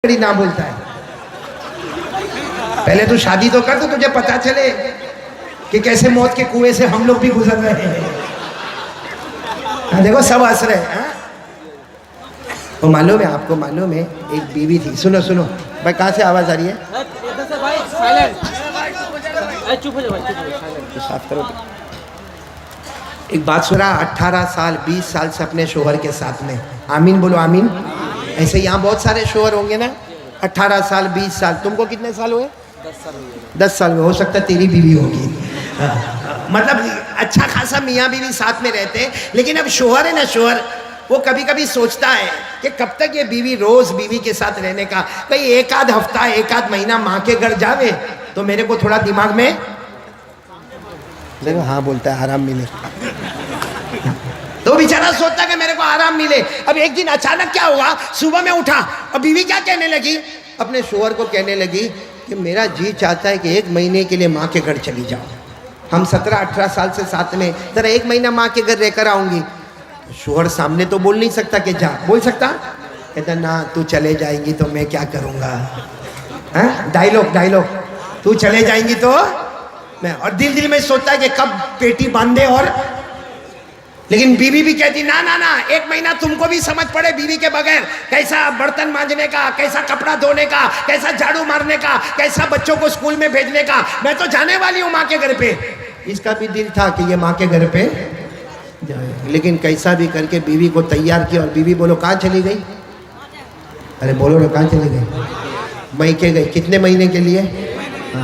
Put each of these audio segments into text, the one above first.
نہ بولتا ہے. پہلے تو شادی تو کر تو تجھے پتا چلے کہ کیسے موت کے کنویں سے ہم لوگ بھی گزر رہے ہیں. دیکھو سب ہنس رہے ہیں. وہ معلوم ہے آپ کو، معلوم ہے ایک بیوی تھی. سنو سنو بھائی، کہاں سے آواز آ رہی ہے؟ ایک بات سنا، 18 سال 20 سال سے اپنے شوہر کے ساتھ میں. آمین بولو آمین. ایسے یہاں بہت سارے شوہر ہوں گے نا. 18 سال 20 سال. تم کو کتنے سال ہوئے؟ 10 سال میں. ہو سکتا ہے تیری بیوی ہوگی. مطلب اچھا خاصا میاں بیوی ساتھ میں رہتے ہیں. لیکن اب شوہر ہے نا، شوہر وہ کبھی کبھی سوچتا ہے کہ کب تک یہ بیوی روز بیوی کے ساتھ رہنے کا. بھئی ایک آدھ ہفتہ ایک آدھ مہینہ ماں کے گھر جاوے تو میرے کو تھوڑا دماغ میں دیکھو ہاں بولتا ہے آرام ملے. تو بیچارہ سوچتا کہ میرے کو آرام ملے. اب ایک دن اچانک کیا ہوا، صبح میں اٹھا اور بیوی کیا کہنے لگی، اپنے شوہر کو کہنے لگی کہ میرا جی چاہتا ہے کہ 1 مہینے کے لیے ماں کے گھر چلی جاؤ. ہم 17-18 سال سے ساتھ میں، ذرا 1 مہینہ ماں کے گھر رہ کر آؤں گی. شوہر سامنے تو بول نہیں سکتا کہ جا. بول سکتا؟ کہتا نا تو چلے جائیں گی تو میں کیا کروں گا. ڈائلوگ تو چلے جائیں گی تو میں. اور دل میں سوچتا ہے کہ کب پیٹی باندھے. اور لیکن بیوی بھی کہتی نا 1 مہینہ تم کو بھی سمجھ پڑے بیوی کے بغیر کیسا برتن مانجنے کا، کیسا کپڑا دھونے کا، کیسا جھاڑو مارنے کا، کیسا بچوں کو اسکول میں بھیجنے کا. میں تو جانے والی ہوں ماں کے گھر پہ. اس کا بھی دل تھا کہ یہ ماں کے گھر پہ جائے، لیکن کیسا بھی کر کے بیوی کو تیار کیا. اور بیوی بولو کہاں چلی گئی؟ ارے بولو نا کہاں چلی گئی؟ میکے گئی. کتنے مہینے کے لیے؟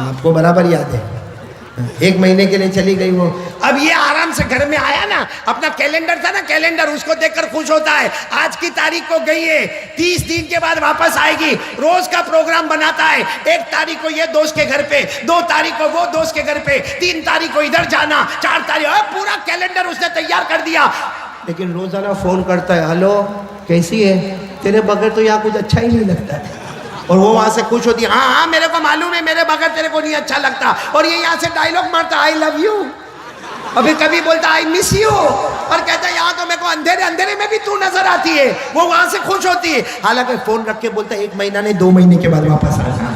آپ کو برابر یاد ہے، 1 مہینے کے لیے چلی گئی وہ. اب یہ آرام سے گھر میں آیا نا، اپنا کیلنڈر تھا نا، کیلنڈر اس کو دیکھ کر خوش ہوتا ہے. آج کی تاریخ کو گئی ہے، 30 دن کے بعد واپس آئے گی. روز کا پروگرام بناتا ہے. 1 تاریخ کو یہ دوست کے گھر پہ، 2 تاریخ کو وہ دوست کے گھر پہ، 3 تاریخ کو ادھر جانا، 4 تاریخ پورا کیلنڈر اس نے تیار کر دیا. لیکن روزانہ فون کرتا ہے، ہلو کیسی ہے؟ تیرے بغیر تو یہاں کچھ اچھا ہی نہیں لگتا. اور وہ وہاں سے خوش ہوتی ہے، ہاں میرے کو معلوم ہے میرے بغیر تیرے کو نہیں اچھا لگتا. اور یہ یہاں سے ڈائلوگ مارتا، آئی لو یو. ابھی کبھی بولتا آئی مس یو. اور کہتا ہے یہاں تو میرے کو اندھیرے میں بھی تو نظر آتی ہے. وہ وہاں سے خوش ہوتی ہے. حالانکہ فون رکھ کے بولتا ہے 1 مہینہ نہیں 2 مہینے کے بعد واپس آ جانا.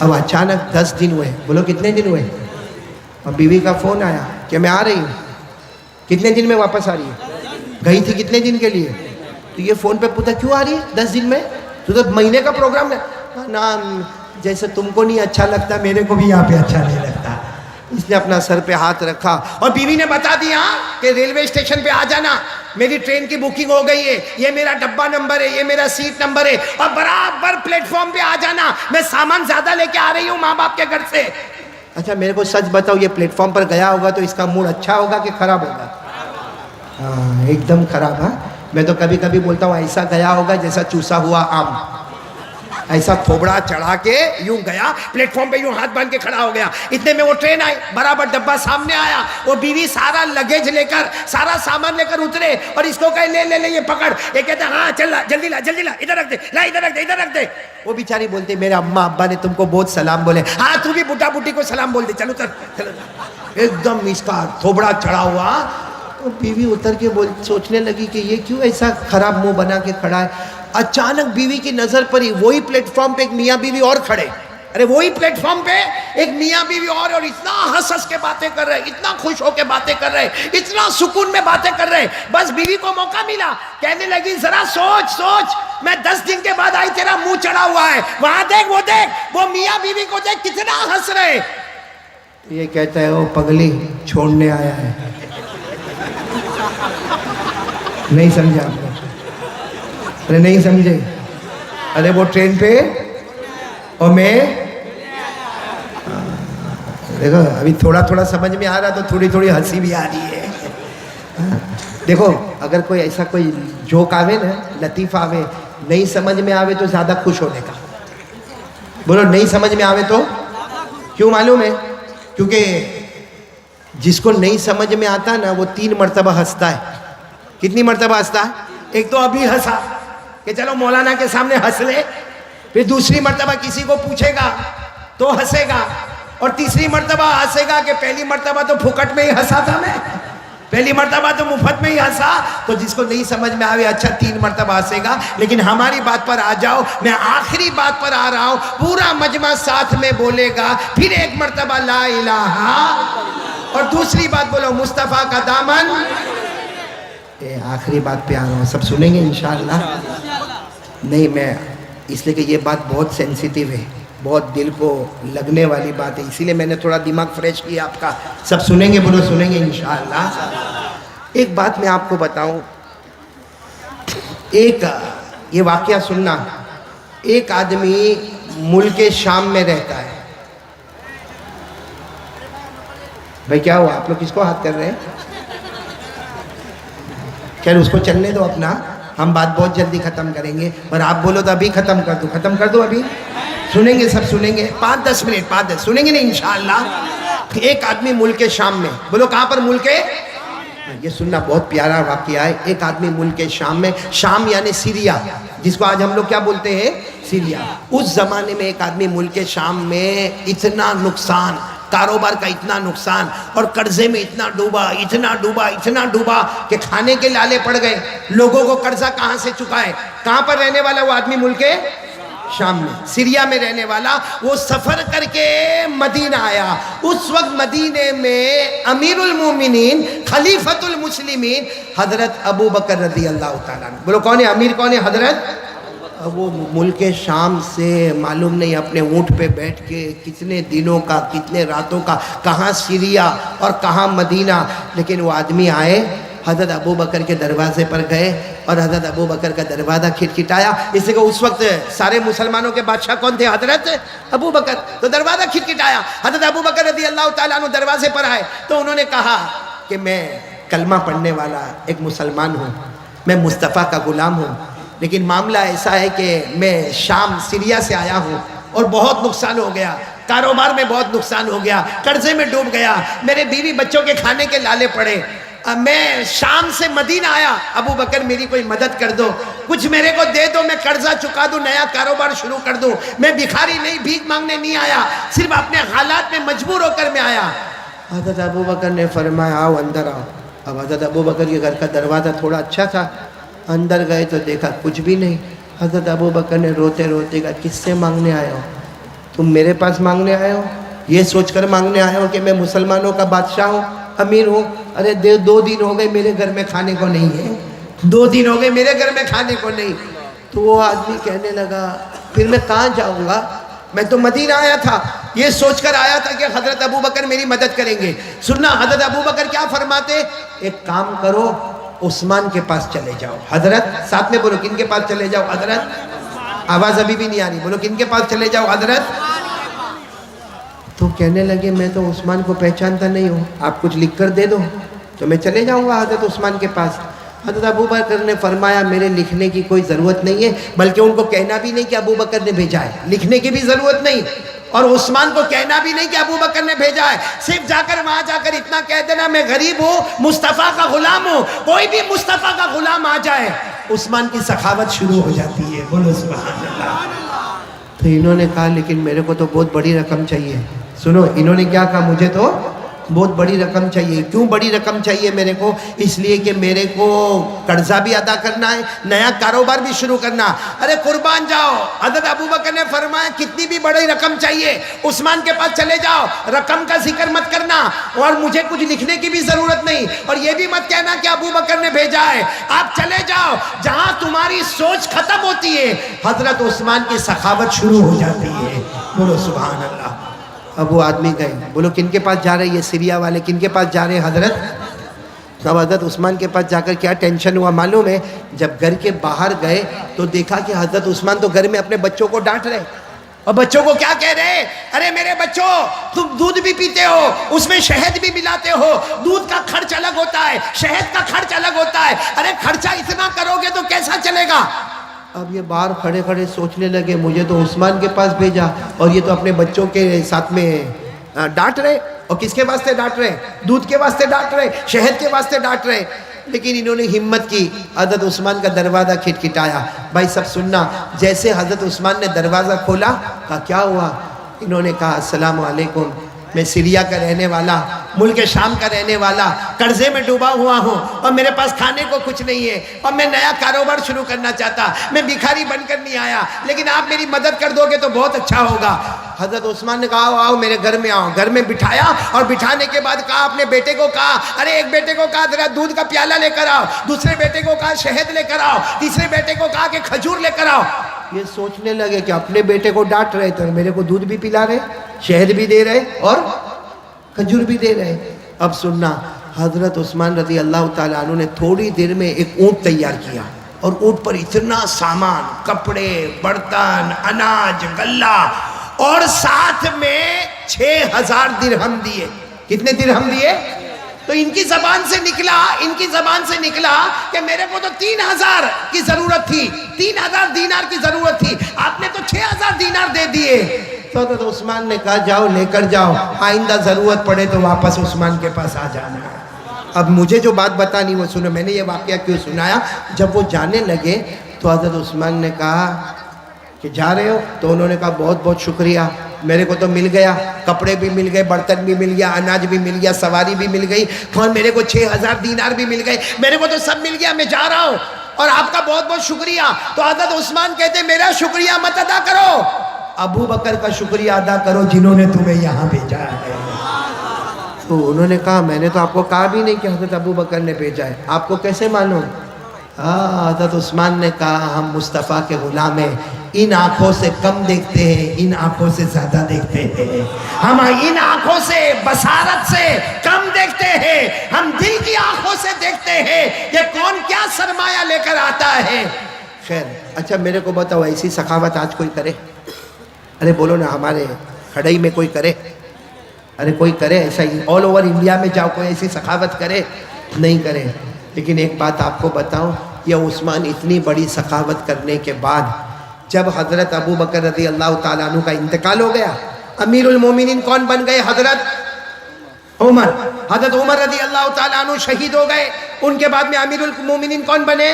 اب اچانک 10 دن ہوئے. بولو کتنے دن ہوئے؟ اور بیوی کا فون آیا کہ میں آ رہی ہوں. کتنے دن میں واپس آ رہی ہے؟ گئی تھی کتنے دن کے لیے؟ تو یہ فون پہ پوچھا کیوں آ رہی ہے 10 دن میں؟ تو مہینے کا پروگرام ہے نا. جیسے تم کو نہیں اچھا لگتا میرے کو بھی یہاں پہ اچھا نہیں لگتا. اس نے اپنا سر پہ ہاتھ رکھا اور بیوی نے بتا دیا کہ ریلوے اسٹیشن پہ آ جانا، میری ٹرین کی بکنگ ہو گئی ہے، یہ میرا ڈبہ نمبر ہے، یہ میرا سیٹ نمبر ہے، اور برابر پلیٹ فارم پہ آ جانا. میں سامان زیادہ لے کے آ رہی ہوں ماں باپ کے گھر سے. اچھا میرے کو سچ بتاؤ، یہ پلیٹ فارم پر گیا ہوگا تو اس کا موڈ اچھا ہوگا کہ خراب ہوگا؟ ہاں ایک دم خراب. ہاں میں تو کبھی کبھی بولتا ہوں ایسا گیا ہوگا جیسا چوسا ہوا آم. ایسا تھوبڑا چڑھا کے یوں گیا، پلیٹ فارم پہ یوں ہاتھ باندھ کے کھڑا ہو گیا. اتنے میں وہ ٹرین آئی، برابر ڈبہ سامنے آیا. وہ بیوی سارا لگیج لے کر، سارا سامان لے کر اترے اور اس کو کہے لے یہ پکڑ. یہ کہتا ہاں چل جلدی لا ادھر رکھ دے، لا ادھر رکھ دے. وہ بیچاری بولتے میرے اماں ابا نے تم کو بہت سلام بولے. ہاں تو بھی بڈھا بڈھی کو سلام بول دے. چلو چل. ایک دم اس کا تھوبڑا چڑھا ہوا. تو بیوی اتر کے سوچنے لگی کہ یہ کیوں ایسا خراب منہ بنا کے کھڑا ہے. اچانک بیوی کی نظر پڑی، وہی پلیٹ فارم پہ ایک میاں بیوی اور کھڑے. ارے وہی پلیٹ فارم پہ ایک میاں بیوی اور اتنا ہنس کے باتیں کر رہے، اتنا خوش ہو کے باتیں کر رہے، اتنا سکون میں باتیں کر رہے. بس بیوی کو موقع ملا، کہنے لگی ذرا سوچ میں 10 دن کے بعد آئی، تیرا منہ چڑھا ہوا ہے، وہاں دیکھ وہ میاں بیوی کو دیکھ کتنا ہنس رہے. یہ کہتا ہے وہ پگلی چھوڑنے آیا ہے. نہیں سمجھا آپ نے؟ ارے نہیں سمجھے؟ ارے وہ ٹرین پہ اور میں دیکھو ابھی تھوڑا سمجھ میں آ رہا تو تھوڑی ہنسی بھی آ رہی ہے. دیکھو اگر کوئی ایسا کوئی جوک آوے نا، لطیفہ آوے، نہیں سمجھ میں آوے تو زیادہ خوش ہونے کا. بولو نہیں سمجھ میں آوے تو کیوں معلوم ہے؟ کیونکہ جس کو نہیں سمجھ میں آتا نا وہ 3 مرتبہ ہنستا ہے. کتنی مرتبہ ہنستا ہے؟ ایک تو ابھی ہنسا کہ چلو مولانا کے سامنے ہنس لے، پھر دوسری مرتبہ کسی کو پوچھے گا تو ہنسے گا، اور تیسری مرتبہ ہنسے گا کہ پہلی مرتبہ تو پھکٹ میں ہی ہنسا تھا میں. پہلی مرتبہ تو مفت میں ہی ہنسا، تو جس کو نہیں سمجھ میں آوے اچھا 3 مرتبہ ہنسے گا، لیکن ہماری بات پر آ جاؤ، میں آخری بات پر آ رہا ہوں، پورا مجمع ساتھ میں بولے گا، پھر ایک مرتبہ لا الہ، اور دوسری بات بولو مصطفیٰ کا دامن۔ آخری بات پہ آ رہا ہوں، سب سنیں گے انشاءاللہ؟ نہیں، میں اس لیے کہ یہ بات بہت سینسیٹیو ہے، بہت دل کو لگنے والی بات ہے، اسی لیے میں نے تھوڑا دماغ فریش کیا آپ کا۔ سب سنیں گے؟ بولو سنیں گے انشاءاللہ۔ ایک بات میں آپ کو بتاؤں، یہ واقعہ سننا، ایک آدمی ملک شام میں رہتا ہے۔ بھائی کیا ہوا؟ آپ لوگ کس کو ہاتھ کر رہے ہیں؟ خیر اس کو چلنے دو اپنا، ہم بات بہت جلدی ختم کریں گے، اور آپ بولو تو ابھی ختم کر دو ابھی، سنیں گے سب سنیں گے، 5-10 منٹ 5-10 سنیں گے نہیں انشاءاللہ۔ ایک آدمی ملک شام میں، بولو کہاں پر؟ ملک، یہ سننا بہت پیارا واقعہ ہے۔ ایک آدمی ملک شام میں، شام یعنی سیریا، جس کو آج ہم لوگ کیا بولتے ہیں؟ سیریا۔ اس زمانے میں ایک آدمی ملک شام میں اتنا نقصان، کاروبار کا اتنا نقصان، اور قرضے میں اتنا ڈوبا کہ کھانے کے لالے پڑ گئے، لوگوں کو قرضہ کہاں سے چکائے۔ کہاں پر رہنے والا وہ آدمی؟ ملک شام میں، سیریا میں رہنے والا۔ وہ سفر کر کے مدینہ آیا۔ اس وقت مدینے میں امیر المومنین، خلیفۃ المسلمین حضرت ابو بکر رضی اللہ تعالیٰ عنہ، بولو کون ہے امیر؟ کون ہے؟ حضرت۔ وہ ملک شام سے معلوم نہیں اپنے اونٹ پہ بیٹھ کے کتنے دنوں کا، کتنے راتوں کا، کہاں سیریا اور کہاں مدینہ، لیکن وہ آدمی آئے، حضرت ابو بکر کے دروازے پر گئے، اور حضرت ابو بکر کا دروازہ کھٹکھٹایا۔ اس لیے کہ اس وقت سارے مسلمانوں کے بادشاہ کون تھے؟ حضرت ابو بکر۔ تو دروازہ کھٹکھٹایا، حضرت ابو بکر رضی اللہ تعالیٰ عنہ دروازے پر آئے، تو انہوں نے کہا کہ میں کلمہ پڑھنے والا ایک مسلمان ہوں، میں مصطفیٰ کا غلام ہوں، لیکن معاملہ ایسا ہے کہ میں شام سیریا سے آیا ہوں، اور بہت نقصان ہو گیا، کاروبار میں بہت نقصان ہو گیا، قرضے میں ڈوب گیا، میرے بیوی بچوں کے کھانے کے لالے پڑے، میں شام سے مدینہ آیا، ابو بکر میری کوئی مدد کر دو، کچھ میرے کو دے دو، میں قرضہ چکا دوں، نیا کاروبار شروع کر دوں، میں بھکاری نہیں، بھیک مانگنے نہیں آیا، صرف اپنے حالات میں مجبور ہو کر میں آیا۔ حضرت ابو بکر نے فرمایا آؤ اندر آؤ۔ اب حضرت ابو بکر کے گھر کا دروازہ تھوڑا اچھا تھا، اندر گئے تو دیکھا کچھ بھی نہیں۔ حضرت ابو بکر نے روتے روتے کہا کس سے مانگنے آئے ہو؟ تم میرے پاس مانگنے آئے ہو؟ یہ سوچ کر مانگنے آئے ہو کہ میں مسلمانوں کا بادشاہ ہوں، امیر ہوں؟ ارے 2 دن ہو گئے میرے گھر میں کھانے کو نہیں ہے، 2 دن ہو گئے میرے گھر میں کھانے کو نہیں۔ تو وہ آدمی کہنے لگا پھر میں کہاں جاؤں گا، میں تو مدینہ آیا تھا، یہ سوچ کر آیا تھا کہ حضرت ابو بکر میری مدد کریں گے۔ سننا حضرت ابو بکر کیا فرماتے؟ ایک کام کرو، عثمان کے پاس چلے جاؤ۔ حضرت، ساتھ میں بولو کن کے پاس چلے جاؤ؟ حضرت۔ آواز ابھی بھی نہیں آ رہی، بولو کن کے پاس چلے جاؤ؟ حضرت۔ تو کہنے لگے میں تو عثمان کو پہچانتا نہیں ہوں، آپ کچھ لکھ کر دے دو تو میں چلے جاؤں گا حضرت عثمان کے پاس۔ حضرت ابو بکر نے فرمایا میرے لکھنے کی کوئی ضرورت نہیں ہے، بلکہ ان کو کہنا بھی نہیں کہ ابو بکر نے بھیجا ہے، لکھنے کی بھی ضرورت نہیں، اور عثمان کو کہنا بھی نہیں کہ ابو بکر نے بھیجا ہے، صرف جا کر وہاں جا کر اتنا کہہ دینا میں غریب ہوں، مصطفیٰ کا غلام ہوں۔ کوئی بھی مصطفیٰ کا غلام آ جائے، عثمان کی سخاوت شروع ہو جاتی ہے، بولو سبحان اللہ۔ تو انہوں نے کہا لیکن میرے کو تو بہت بڑی رقم چاہیے۔ سنو انہوں نے کیا کہا؟ مجھے تو بہت بڑی رقم چاہیے۔ کیوں بڑی رقم چاہیے میرے کو؟ اس لیے کہ میرے کو قرضہ بھی ادا کرنا ہے، نیا کاروبار بھی شروع کرنا۔ ارے قربان جاؤ، حضرت ابو بکر نے فرمایا کتنی بھی بڑی رقم چاہیے عثمان کے پاس چلے جاؤ، رقم کا ذکر مت کرنا، اور مجھے کچھ لکھنے کی بھی ضرورت نہیں، اور یہ بھی مت کہنا کہ ابو بکر نے بھیجا ہے۔ آپ چلے جاؤ، جہاں تمہاری سوچ ختم ہوتی ہے حضرت عثمان کی سخاوت شروع ہو جاتی ہے، بولو سبحان اللہ۔ اب وہ آدمی گئے، بولو کن کے پاس جا رہے ہیں؟ یہ سیریا والے کن کے پاس جا رہے ہیں؟ حضرت۔ اب حضرت عثمان کے پاس جا کر کیا ٹینشن ہوا معلوم ہے؟ جب گھر کے باہر گئے تو دیکھا کہ حضرت عثمان تو گھر میں اپنے بچوں کو ڈانٹ رہے، اور بچوں کو کیا کہہ رہے؟ ارے میرے بچوں، تم دودھ بھی پیتے ہو، اس میں شہد بھی ملاتے ہو، دودھ کا خرچ الگ ہوتا ہے، شہد کا خرچ الگ ہوتا ہے، ارے خرچہ اتنا کرو گے تو کیسا چلے گا؟ اب یہ باہر کھڑے کھڑے سوچنے لگے مجھے تو عثمان کے پاس بھیجا، اور یہ تو اپنے بچوں کے ساتھ میں ڈانٹ رہے، اور کس کے واسطے ڈانٹ رہے؟ دودھ کے واسطے ڈانٹ رہے، شہد کے واسطے ڈانٹ رہے۔ لیکن انہوں نے ہمت کی، حضرت عثمان کا دروازہ کھٹکھٹایا۔ بھائی سب سننا، جیسے حضرت عثمان نے دروازہ کھولا، کہا کیا ہوا؟ انہوں نے کہا السلام علیکم، میں سیریا کا رہنے والا، ملک شام کا رہنے والا، قرضے میں ڈوبا ہوا ہوں اور میرے پاس کھانے کو کچھ نہیں ہے اور میں نیا کاروبار شروع کرنا چاہتا، میں بھکاری بن کر نہیں آیا، لیکن آپ میری مدد کر دو گے تو بہت اچھا ہوگا۔ حضرت عثمان نے کہا آؤ میرے گھر میں آؤ، گھر میں بٹھایا اور بٹھانے کے بعد کہا اپنے بیٹے کو کہا، ارے ایک بیٹے کو کہا ذرا دودھ کا پیالہ لے کر آؤ، دوسرے بیٹے کو کہا شہد لے کر آؤ، تیسرے بیٹے کو کہا کہ کھجور لے کر آؤ۔ یہ سوچنے لگے کہ اپنے بیٹے کو ڈانٹ رہے تو میرے کو دودھ بھی پلا رہے، شہد بھی دے رہے اور کھجور بھی دے رہے۔ اب سننا، حضرت عثمان رضی اللہ تعالیٰ عنہ نے تھوڑی دیر میں ایک اونٹ تیار کیا اور اونٹ پر اتنا سامان، کپڑے، برتن، اناج، غلہ اور ساتھ میں 6000 درہم دیے۔ کتنے درہم دیے؟ تو ان کی زبان سے نکلا کہ میرے کو تو 3000 کی ضرورت تھی، 3000 دینار کی ضرورت تھی، آپ نے تو 6000 دینار دے دیے۔ تو حضرت عثمان نے کہا جاؤ لے کر جاؤ، آئندہ ضرورت پڑے تو واپس عثمان کے پاس آ جانا۔ اب مجھے جو بات بتانی وہ سنو، میں نے یہ واقعہ کیوں سنایا؟ جب وہ جانے لگے تو حضرت عثمان نے کہا کہ جا رہے ہو؟ تو انہوں نے کہا بہت بہت شکریہ، میرے کو تو مل گیا، کپڑے بھی مل گئے، برتن بھی مل گیا، اناج بھی مل گیا، سواری بھی مل گئی، اور میرے کو 6000 دینار بھی مل گئے، میرے کو تو سب مل گیا، میں جا رہا ہوں اور آپ کا بہت بہت شکریہ۔ تو حضرت عثمان کہتے میرا شکریہ مت ادا کرو، ابو بکر کا شکریہ ادا کرو جنہوں نے تمہیں یہاں بھیجا ہے۔ تو انہوں نے کہا میں نے تو آپ کو کہا بھی نہیں کہ حضرت ابو بکر نے بھیجا ہے، آپ کو کیسے معلوم؟ حضرت عثمان نے کہا ہم مصطفیٰ کے غلام ہیں، ان آنکھوں سے کم دیکھتے ہیں، ان آنکھوں سے زیادہ دیکھتے ہیں، ہم ان آنکھوں سے بصارت سے کم دیکھتے ہیں، ہم دل کی آنکھوں سے دیکھتے ہیں کہ کون کیا سرمایہ لے کر آتا ہے۔ خیر اچھا میرے کو بتاؤ ایسی سخاوت آج کوئی کرے؟ ارے بولو نا، ہمارے کھڑائی میں کوئی کرے؟ ارے کوئی کرے ایسا؟ آل اوور انڈیا میں جاؤ کوئی ایسی سخاوت کرے؟ نہیں کرے۔ لیکن ایک بات آپ کو بتاؤں، یہ عثمان اتنی بڑی سخاوت کرنے کے بعد جب حضرت ابو بکر رضی اللہ تعالیٰ عنہ کا انتقال ہو گیا، امیر المومنین کون بن گئے؟ حضرت عمر۔ حضرت عمر رضی اللہ تعالیٰ عنہ شہید ہو گئے، ان کے بعد میں امیر المومنین کون بنے؟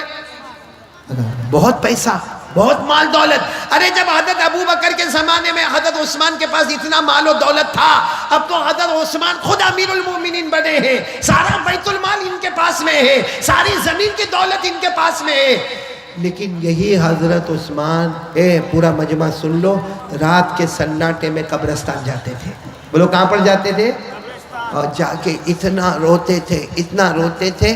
بہت پیسہ، بہت مال دولت۔ ارے جب حضرت ابو بکر کے زمانے میں حضرت عثمان کے پاس اتنا مال و دولت تھا، اب تو حضرت عثمان خود امیر المومنین بنے ہیں، سارا بیت المال ان کے پاس میں ہے، ساری زمین کی دولت ان کے پاس میں ہے۔ لیکن یہی حضرت عثمان، پورا مجمع سن لو، رات کے سناٹے میں قبرستان جاتے تھے۔ بولو کہاں پر جاتے تھے؟ اور جا کے اتنا روتے تھے، اتنا روتے تھے،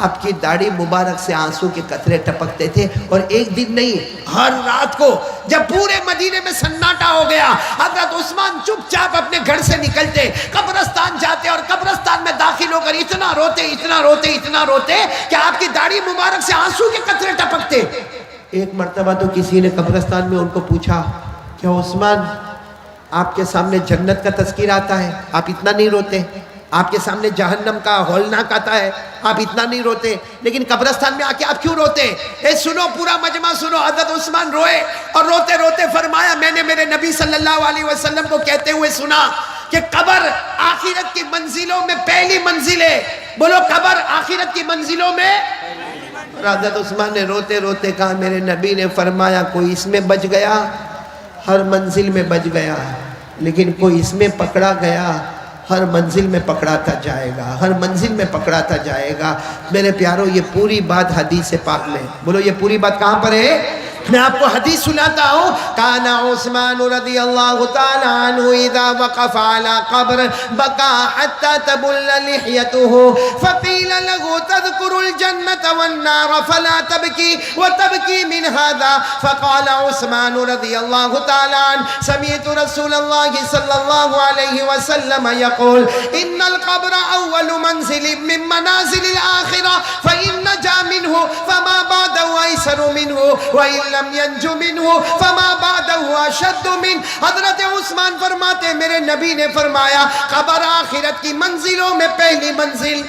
آپ کی داڑھی مبارک سے آنسو کے قطرے ٹپکتے تھے۔ اور ایک دن نہیں، ہر رات کو جب پورے مدینے میں سناٹا ہو گیا، حضرت عثمان چپ چاپ اپنے گھر سے نکلتے، قبرستان جاتے اور قبرستان میں داخل ہو کر اتنا روتے کہ آپ کی داڑھی مبارک سے آنسو کے قطرے ٹپکتے۔ ایک مرتبہ تو کسی نے قبرستان میں ان کو پوچھا کہ عثمان آپ کے سامنے جنت کا تذکیر آتا ہے، آپ اتنا نہیں روتے؟ آپ کے سامنے جہنم کا ہولناک آتا ہے، آپ اتنا نہیں روتے، لیکن قبرستان میں آ کے آپ کیوں روتے؟ سنو پورا مجمع سنو، حضرت عثمان روئے اور روتے روتے فرمایا میں نے میرے نبی صلی اللہ علیہ وسلم کو کہتے ہوئے سنا کہ قبر آخرت کی منزلوں میں پہلی منزل ہے۔ بولو قبر آخرت کی منزلوں میں۔ حضرت عثمان نے روتے روتے کہا میرے نبی نے فرمایا کوئی اس میں بچ گیا ہر منزل میں بچ گیا، لیکن کوئی اس میں پکڑا گیا ہر منزل میں پکڑاتا جائے گا، ہر منزل میں پکڑاتا جائے گا۔ میرے پیارو یہ پوری بات حدیث پاک میں، بولو یہ پوری بات کہاں پر ہے؟ میں آپ کو حدیث سناتا ہوں۔ کان عثمان رضی اللہ تعالی عنہ اذا وقف على قبر بكى حتى تبل لحيته فقيل له تذكر الجنة والنار فلا تبكي وتبكي من هذا فقال عثمان رضي الله تعالى عنه سمعت رسول الله صلى الله عليه وسلم يقول ان القبر اول منزل من منازل الآخرة فإن نجا منه فما بعده أيسر منه وإن لم ينجو منه فما بعده اشد من۔ حضرت عثمان فرماتے میرے نبی نے فرمایا قبر آخرت کی منزلوں میں پہلی منزل۔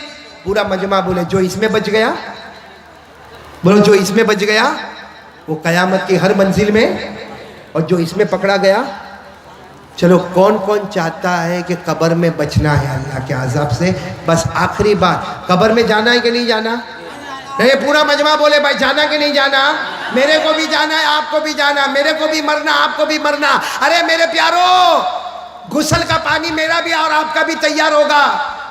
پورا مجمع بولے جو اس میں بچ گیا، بولو جو اس میں بچ گیا وہ قیامت کی ہر منزل میں، اور جو اس میں پکڑا گیا۔ چلو کون کون چاہتا ہے کہ قبر میں بچنا ہے اللہ کے عذاب سے؟ بس آخری بات، قبر میں جانا ہے کہ نہیں جانا؟ نہیں، پورا مجمع بولے بھائی جانا کہ نہیں جانا؟ میرے کو بھی جانا ہے، آپ کو بھی جانا، میرے کو بھی مرنا، آپ کو بھی مرنا۔ ارے میرے پیارو، غسل کا پانی میرا بھی اور آپ کا بھی تیار ہوگا,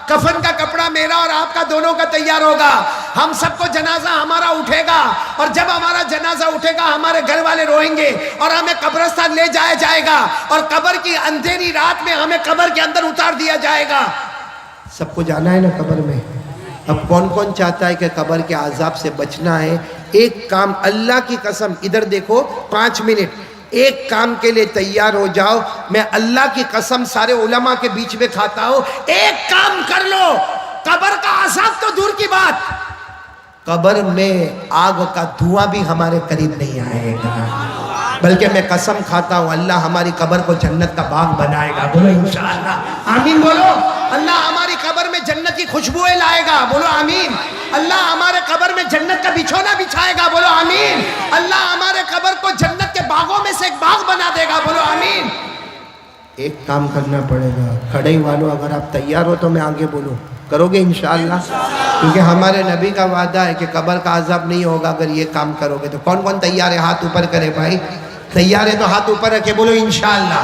کفن کا کپڑا میرا اور آپ کا دونوں کا تیار ہوگا, ہم سب کو جنازہ ہمارا اٹھے گا, اور جب ہمارا جنازہ اٹھے گا ہمارے گھر والے روئیں گے اور ہمیں قبرستان لے جایا جائے گا, اور قبر کی اندھیری رات میں ہمیں قبر کے اندر اتار دیا جائے گا. سب کو جانا ہے نا قبر میں. اب کون کون چاہتا ہے کہ قبر کے عذاب سے بچنا ہے؟ ایک کام, اللہ کی قسم, ادھر دیکھو 5 منٹ, ایک کام کے لیے تیار ہو جاؤ. میں اللہ کی قسم سارے علماء کے بیچ میں کھاتا ہوں, ایک کام کر لو, قبر کا عذاب تو دور کی بات, قبر میں آگ کا دھواں بھی ہمارے قریب نہیں آئے گا. بلکہ میں قسم کھاتا ہوں اللہ ہماری قبر کو جنت کا باغ بنائے گا. بولو انشاءاللہ, آمین بولو. اللہ ہماری قبر میں جنت کی خوشبوئیں لائے گا. بولو آمین. اللہ ہمارے قبر میں جنت کا بچھونا بچھائے گا. بولو آمین. اللہ ہمارے قبر کو جنت کے باغوں میں سے ایک باغ بنا دے گا. بولو آمین. ایک کام کرنا پڑے گا, کھڑے والوں اگر آپ تیار ہو تو میں آگے بولوں, کرو گے انشاءاللہ؟ کیونکہ ہمارے نبی کا وعدہ ہے کہ قبر کا عذاب نہیں ہوگا اگر یہ کام کرو گے. تو کون کون تیار ہے؟ ہاتھ اوپر کرے بھائی. تیار ہے تو ہاتھ اوپر رکھے, بولو انشاءاللہ.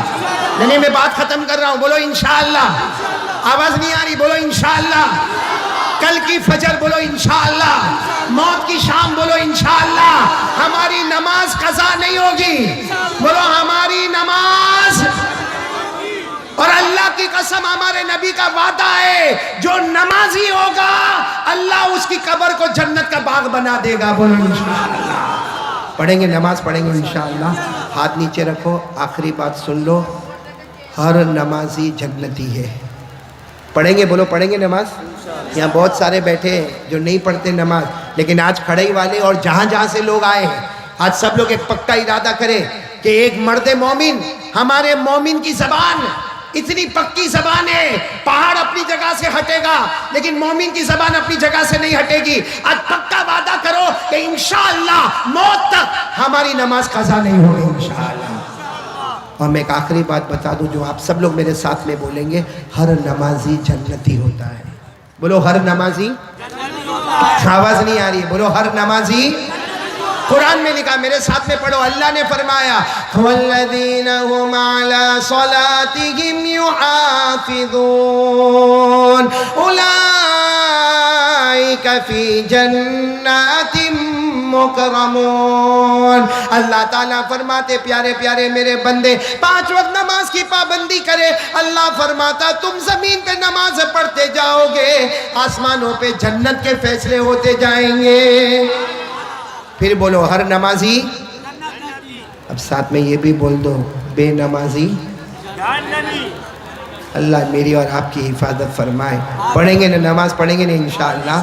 نہیں میں بات ختم کر رہا ہوں, بولو انشاءاللہ. آواز نہیں آ رہی, بولو انشاءاللہ. کل کی فجر بولو انشاءاللہ. موت کی شام بولو انشاءاللہ. ہماری نماز قضا نہیں ہوگی, بولو ہماری نماز. اور اللہ کی قسم ہمارے نبی کا وعدہ ہے جو نمازی ہوگا اللہ اس کی قبر کو جنت کا باغ بنا دے گا. بولو انشاءاللہ. پڑھیں گے, نماز پڑھیں گے انشاءاللہ. ہاتھ نیچے رکھو, آخری بات سن لو, ہر نمازی جنتی ہے. پڑھیں گے, بولو پڑھیں گے نماز. یہاں بہت سارے بیٹھے ہیں جو نہیں پڑھتے نماز, لیکن آج کھڑائی والے اور جہاں جہاں سے لوگ آئے ہیں, آج سب لوگ ایک پکا ارادہ کریں کہ ایک مرد مومن, ہمارے مومن کی زبان اتنی پکی زبان ہے, پہاڑ اپنی جگہ سے ہٹے گا لیکن مومن کی زبان اپنی جگہ سے نہیں ہٹے گی. آج پکا وعدہ کرو کہ انشاءاللہ موت تک ہماری نماز قضا نہیں ہوگی انشاءاللہ. اور میں ایک آخری بات بتا دوں جو آپ سب لوگ میرے ساتھ میں بولیں گے, ہر نمازی جنتی ہوتا ہے. بولو ہر نمازی. آواز نہیں آ رہی ہے, بولو ہر نمازی. قرآن میں لکھا, میرے ساتھ میں پڑھو, اللہ نے فرمایا وَالَّذِينَ هُمْ عَلَى صَلَاتِهِمْ يُحَافِظُونَ أُولَئِكَ فِي جَنَّاتٍ مُكْرَمُونَ. اللہ تعالیٰ فرماتے پیارے پیارے میرے بندے 5 وقت نماز کی پابندی کرے. اللہ فرماتا تم زمین پہ نماز پڑھتے جاؤ گے, آسمانوں پہ جنت کے فیصلے ہوتے جائیں گے. پھر بولو ہر نمازی. اب ساتھ میں یہ بھی بول دو, بے نمازی. اللہ میری اور آپ کی حفاظت فرمائے. پڑھیں گے نا نماز, پڑھیں گے نا انشاءاللہ.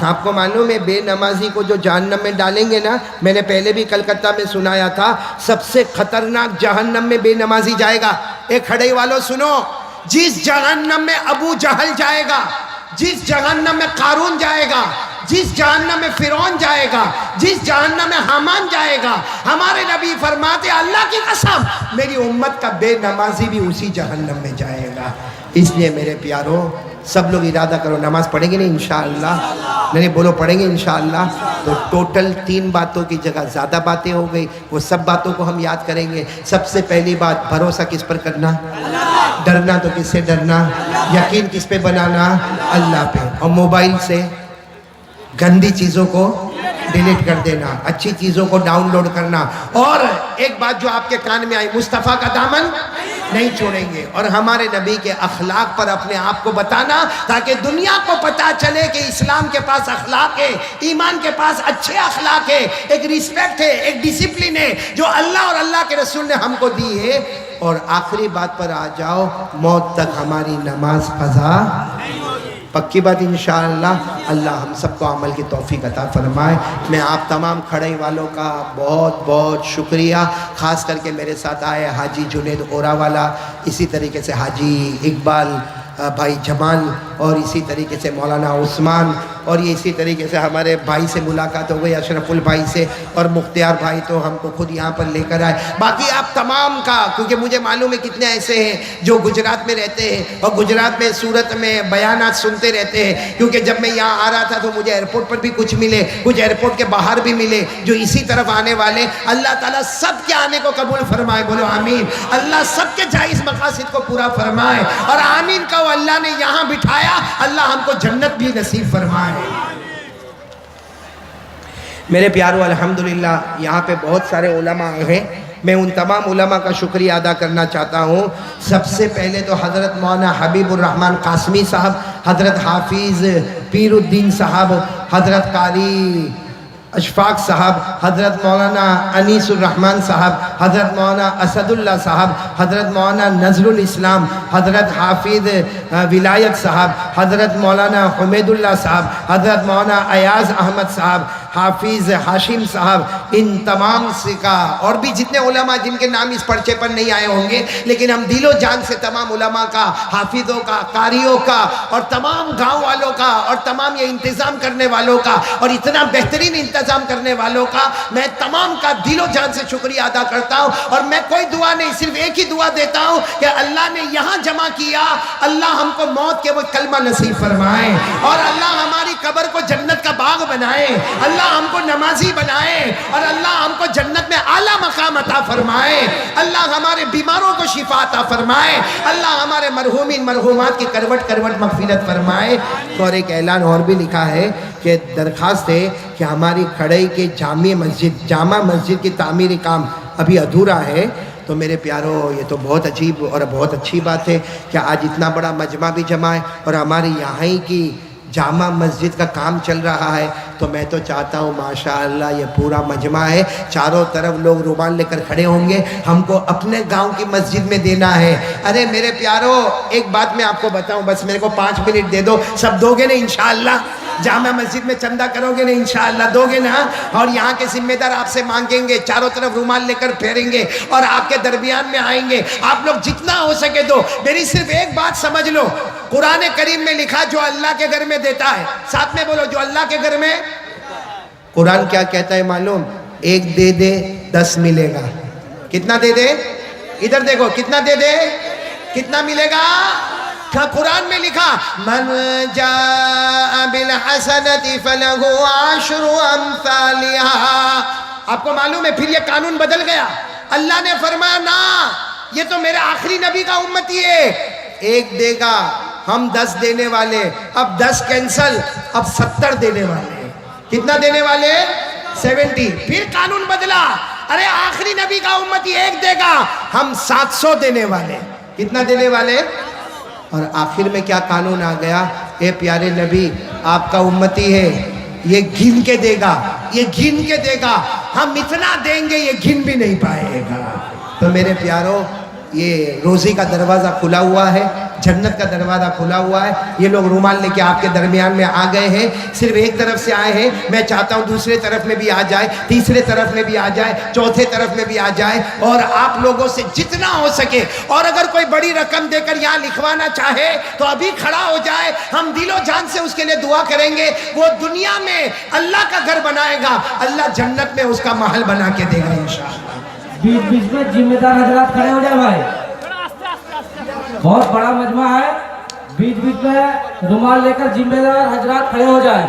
آپ کو معلوم ہے بے نمازی کو جو جہنم میں ڈالیں گے نا, میں نے پہلے بھی کلکتہ میں سنایا تھا, سب سے خطرناک جہنم میں بے نمازی جائے گا. ایک کھڑے والوں سنو, جس جہنم میں ابو جہل جائے گا, جس جہنم میں قارون جائے گا, جس جہنم میں فرعون جائے گا, جس جہنم میں حامان جائے گا, ہمارے نبی فرماتے اللہ کی قسم میری امت کا بے نمازی بھی اسی جہنم میں جائے گا. اس لیے میرے پیاروں سب لوگ ارادہ کرو, نماز پڑھیں گے نا انشاءاللہ. نہیں بولو پڑھیں گے انشاءاللہ. تو ٹوٹل 3 باتوں کی جگہ زیادہ باتیں ہو گئی, وہ سب باتوں کو ہم یاد کریں گے. سب سے پہلی بات, بھروسہ کس پر کرنا؟ ڈرنا تو کس سے ڈرنا؟ یقین کس پہ بنانا؟ اللہ پہ. اور موبائل سے گندی چیزوں کو ڈیلیٹ کر دینا, اچھی چیزوں کو ڈاؤن لوڈ کرنا. اور ایک بات جو آپ کے کان میں آئی, مصطفیٰ کا دامن نہیں چھوڑیں گے, اور ہمارے نبی کے اخلاق پر اپنے آپ کو بتانا تاکہ دنیا کو پتا چلے کہ اسلام کے پاس اخلاق ہے, ایمان کے پاس اچھے اخلاق ہے, ایک رسپیکٹ ہے, ایک ڈسپلن ہے جو اللہ اور اللہ کے رسول نے ہم کو دی ہے. اور آخری بات پر آ جاؤ, موت تک ہماری نماز قضا پکی بات انشاءاللہ. اللہ ہم سب کو عمل کی توفیق عطا فرمائے. میں آپ تمام کھڑے والوں کا بہت بہت شکریہ, خاص کر کے میرے ساتھ آئے حاجی جنید اورا والا, اسی طریقے سے حاجی اقبال بھائی جمال, اور اسی طریقے سے مولانا عثمان, اور یہ اسی طریقے سے ہمارے بھائی سے ملاقات ہو گئی اشرف البھائی سے, اور مختار بھائی تو ہم کو خود یہاں پر لے کر آئے. باقی آپ تمام کا, کیونکہ مجھے معلوم ہے کتنے ایسے ہیں جو گجرات میں رہتے ہیں اور گجرات میں سورت میں بیانات سنتے رہتے ہیں, کیونکہ جب میں یہاں آ رہا تھا تو مجھے ایئرپورٹ پر بھی کچھ ملے, کچھ ایئرپورٹ کے باہر بھی ملے جو اسی طرف آنے والے. اللہ تعالیٰ سب کے آنے کو قبول فرمائے, بولو آمین. اللہ سب کے جائز مقاصد کو پورا فرمائے, اور آمین کہو. اللہ نے یہاں بٹھایا, اللہ ہم کو جنت بھی نصیب فرمائے. میرے پیارو الحمدللہ یہاں پہ بہت سارے علماء ہیں. میں ان تمام علماء کا شکریہ ادا کرنا چاہتا ہوں. سب سے پہلے تو حضرت مولانا حبیب الرحمن قاسمی صاحب, حضرت حافظ پیر الدین صاحب, حضرت قاری اشفاق صاحب, حضرت مولانا انیس الرحمن صاحب, حضرت مولانا اسد اللہ صاحب, حضرت مولانا نظر الاسلام, حضرت حافظ ولایت صاحب, حضرت مولانا حمید اللہ صاحب, حضرت مولانا ایاز احمد صاحب, حافظ ہاشم صاحب, ان تمام سے کا, اور بھی جتنے علماء جن کے نام اس پرچے پر نہیں آئے ہوں گے, لیکن ہم دل و جان سے تمام علماء کا, حافظوں کا, قاریوں کا, اور تمام گاؤں والوں کا, اور تمام یہ انتظام کرنے والوں کا, اور اتنا بہترین انتظام کرنے والوں کا, میں تمام کا دل و جان سے شکریہ ادا کرتا ہوں. اور میں کوئی دعا نہیں, صرف ایک ہی دعا دیتا ہوں کہ اللہ نے یہاں جمع کیا, اللہ ہم کو موت کے وقت کلمہ نصیب فرمائے, اور اللہ ہماری قبر کو جنت کا باغ بنائے, اللہ ہم کو نمازی بنائے, اور اللہ ہم کو جنت میں اعلیٰ مقام عطا فرمائے, اللہ ہمارے بیماروں کو شفا عطا فرمائے, اللہ ہمارے مرحومین مرحومات کی کروٹ کروٹ مغفرت فرمائے. اور ایک اعلان اور بھی لکھا ہے کہ درخواست ہے کہ ہماری کھڑئی کے جامع مسجد کی تعمیری کام ابھی ادھورا ہے. تو میرے پیارو یہ تو بہت عجیب اور بہت اچھی بات ہے کہ آج اتنا بڑا مجمع بھی جمع ہے, اور ہماری یہاں ہی کی جامع مسجد کا کام چل رہا ہے. تو میں تو چاہتا ہوں ماشاءاللہ یہ پورا مجمع ہے, چاروں طرف لوگ رومال لے کر کھڑے ہوں گے, ہم کو اپنے گاؤں کی مسجد میں دینا ہے. ارے میرے پیارو ایک بات میں آپ کو بتاؤں, بس میرے کو 5 منٹ دے دو, سب دو گے نا انشاءاللہ؟ جامع مسجد میں چندہ کرو گے نا انشاءاللہ؟ دو گے نا؟ اور یہاں کے ذمہ دار آپ سے مانگیں گے, چاروں طرف رومال لے کر پھیریں گے اور آپ کے درمیان میں آئیں گے. آپ لوگ جتنا ہو سکے دو. میری صرف ایک بات سمجھ لو, قرآن کریم میں لکھا جو اللہ کے گھر میں دیتا ہے, ساتھ میں بولو جو اللہ کے گھر میں. قرآن کیا کہتا ہے معلوم؟ 1 دے دے 10 ملے گا. کتنا دے دے؟ ادھر دیکھو, کتنا دے دے کتنا ملے گا؟ قرآن میں لکھا من جاء بالحسنۃ فلہ 10 امثالها. آپ کو معلوم ہے پھر یہ قانون بدل گیا. اللہ نے فرمایا نا, یہ تو میرے آخری نبی کا امتی ہے, 1 دے گا, ہم 10 دینے والے, اب 10 کینسل, اب 70 دینے والے. کتنا دینے والے؟ 70. پھر قانون بدلا, ارے آخری نبی کا امتی 1 دے گا, ہم 700 دینے والے. کتنا دینے والے؟ اور آخر میں کیا قانون آ گیا؟ اے پیارے نبی آپ کا امتی ہے, یہ گن کے دے گا, یہ گن کے دے گا, ہم اتنا دیں گے یہ گن بھی نہیں پائے گا. تو میرے پیارو یہ روزی کا دروازہ کھلا ہوا ہے, جنت کا دروازہ کھلا ہوا ہے. یہ لوگ رومال لے کے آپ کے درمیان میں آ گئے ہیں, صرف ایک طرف سے آئے ہیں, میں چاہتا ہوں دوسرے طرف میں بھی آ جائے, تیسرے طرف میں بھی آ جائے, چوتھے طرف میں بھی آ جائے, اور آپ لوگوں سے جتنا ہو سکے, اور اگر کوئی بڑی رقم دے کر یہاں لکھوانا چاہے تو ابھی کھڑا ہو جائے, ہم دل و جان سے اس کے لیے دعا کریں گے. وہ دنیا میں اللہ کا گھر بنائے گا, اللہ جنت میں اس کا محل بنا کے دے گا انشاءاللہ. بیچ بیچ میں ذمہ دار حضرات کھڑے ہو جائے بھائی, بہت بڑا مجمع ہے, بیچ بیچ میں رومال لے کر ذمہ دار حضرات کھڑے ہو جائیں.